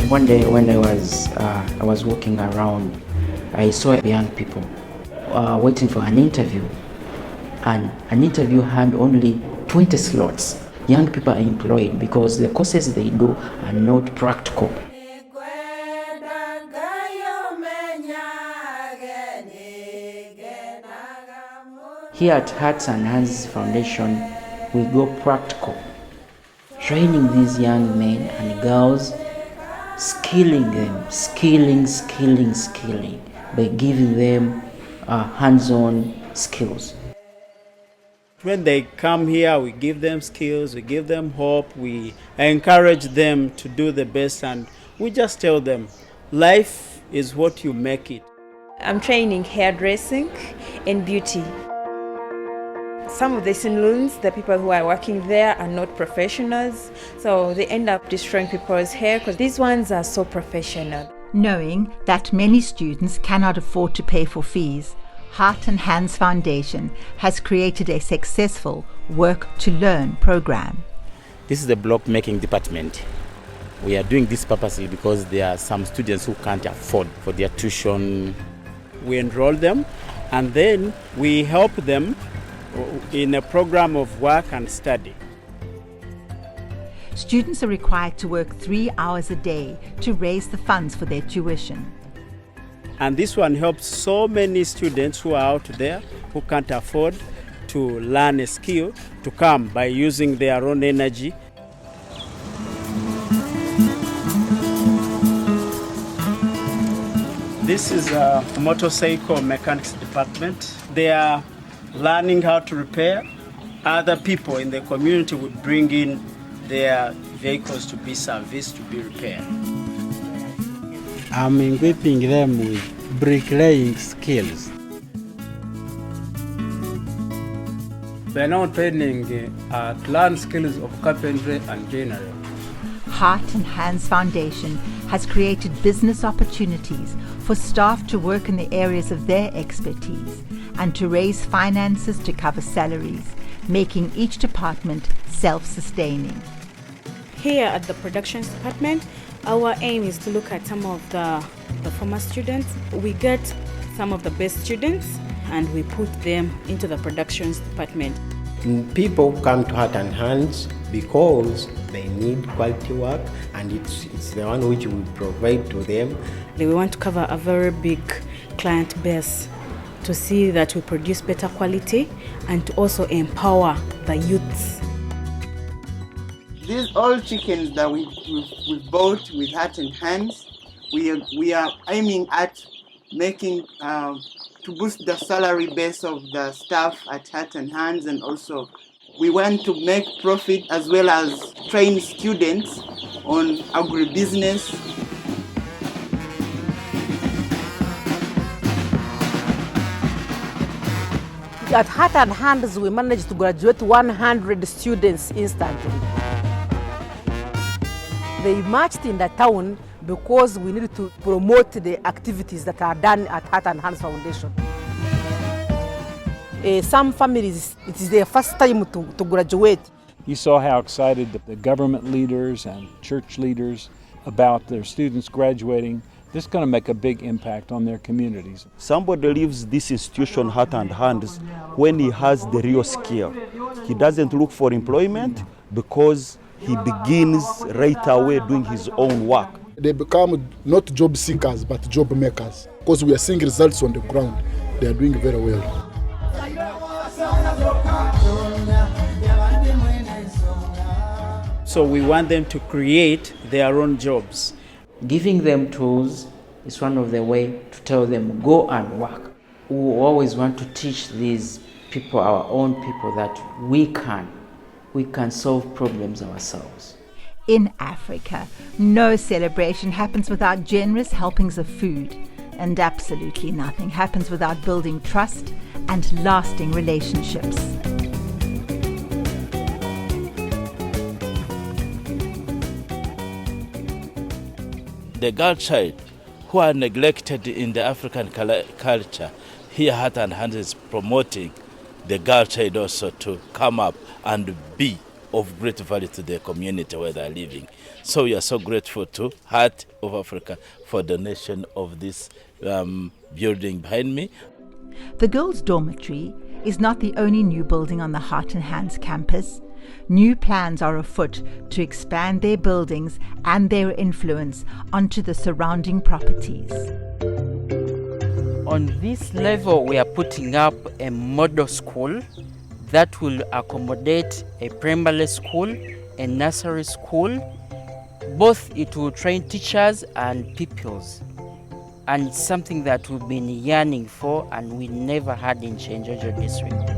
One day when I was walking around, I saw young people waiting for an interview, and an interview had only 20 slots. Young people are employed because the courses they do are not practical. Here at Hearts and Hands Foundation, we go practical, training these young men and girls, skilling them, skilling, by giving them hands-on skills. When they come here, we give them skills, we give them hope, we encourage them to do the best, and we just tell them, life is what you make it. I'm training hairdressing and beauty. Some of the saloons, the people who are working there are not professionals, so they end up destroying people's hair because these ones are so professional. Knowing that many students cannot afford to pay for fees, Heart and Hands Foundation has created a successful Work to Learn program. This is the block making department. We are doing this purposely because there are some students who can't afford for their tuition. We enroll them and then we help them in a program of work and study. Students are required to work 3 hours a day to raise the funds for their tuition. And this one helps so many students who are out there who can't afford to learn a skill to come by using their own energy. This is a motorcycle mechanics department. They are learning how to repair. Other people in the community would bring in their vehicles to be serviced, to be repaired. I'm equipping them with bricklaying skills. They are now training to learn skills of carpentry and joinery. Heart and Hands Foundation has created business opportunities for staff to work in the areas of their expertise and to raise finances to cover salaries, making each department self-sustaining. Here at the productions department, our aim is to look at some of the former students. We get some of the best students and we put them into the productions department. People come to Heart and Hands because they need quality work, and it's the one which we provide to them. We want to cover a very big client base to see that we produce better quality and to also empower the youths. These all chickens that we bought with Heart and Hands, we are aiming at making to boost the salary base of the staff at Heart and Hands, and also we want to make profit as well as train students on agribusiness. At Heart and Hands, we managed to graduate 100 students instantly. They marched in the town because we needed to promote the activities that are done at Heart and Hands Foundation. Some families, it is their first time to graduate. You saw how excited the government leaders and church leaders about their students graduating. This is going to make a big impact on their communities. Somebody leaves this institution, Heart and Hands, when he has the real skill. He doesn't look for employment because he begins right away doing his own work. They become not job seekers, but job makers, because we are seeing results on the ground. They are doing very well. So we want them to create their own jobs. Giving them tools is one of the ways to tell them, go and work. We always want to teach these people, our own people, that we can solve problems ourselves. In Africa, no celebration happens without generous helpings of food, and absolutely nothing happens without building trust and lasting relationships. The girl child who are neglected in the African culture, here Heart and Hands is promoting the girl child also to come up and be of great value to the community where they are living. So we are so grateful to Heart of Africa for donation of this building behind me. The girls' dormitory is not the only new building on the Heart and Hands campus. New plans are afoot to expand their buildings and their influence onto the surrounding properties. On this level, we are putting up a model school that will accommodate a primary school, a nursery school. Both it will train teachers and pupils. And it's something that we've been yearning for and we never had in Kyenjojo District.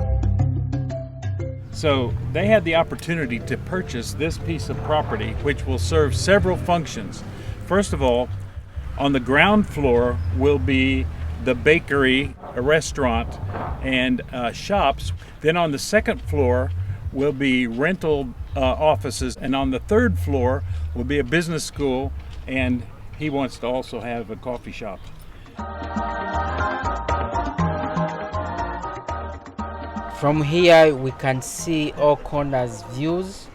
So they had the opportunity to purchase this piece of property, which will serve several functions. First of all, on the ground floor will be the bakery, a restaurant, and shops. Then on the second floor will be rental offices, and on the third floor will be a business school, and he wants to also have a coffee shop. From here we can see all corners views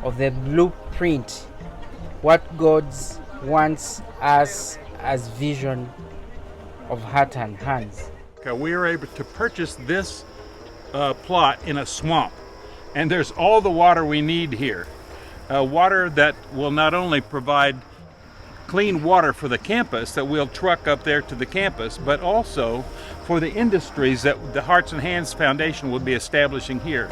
of the blueprint, what God wants us as vision of Heart and Hands. Okay, we were able to purchase this plot in a swamp, and there's all the water we need here. Water that will not only provide clean water for the campus that we'll truck up there to the campus, but also for the industries that the Hearts and Hands Foundation will be establishing here.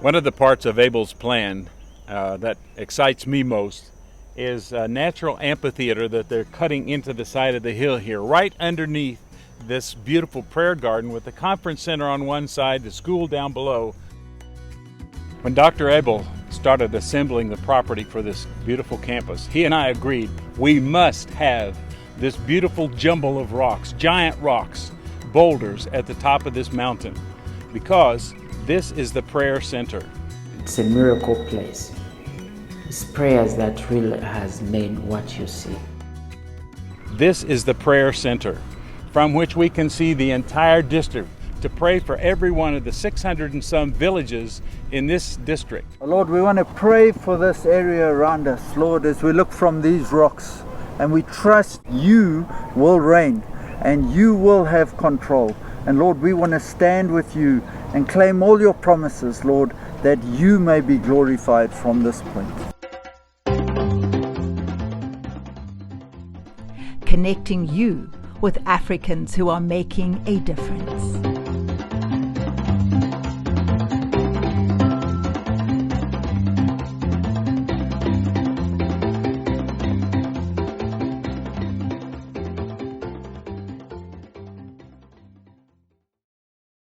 One of the parts of Abel's plan that excites me most is a natural amphitheater that they're cutting into the side of the hill here, right underneath this beautiful prayer garden with the conference center on one side, the school down below. When Dr. Abel started assembling the property for this beautiful campus, he and I agreed we must have this beautiful jumble of rocks, giant rocks, boulders at the top of this mountain, because this is the prayer center. It's a miracle place. It's prayers that really has made what you see. This is the prayer center from which we can see the entire district to pray for every one of the 600 and some villages in this district. Lord, we want to pray for this area around us, Lord, as we look from these rocks, and we trust you will reign and you will have control. And Lord, we want to stand with you and claim all your promises, Lord, that you may be glorified from this point. Connecting you with Africans who are making a difference.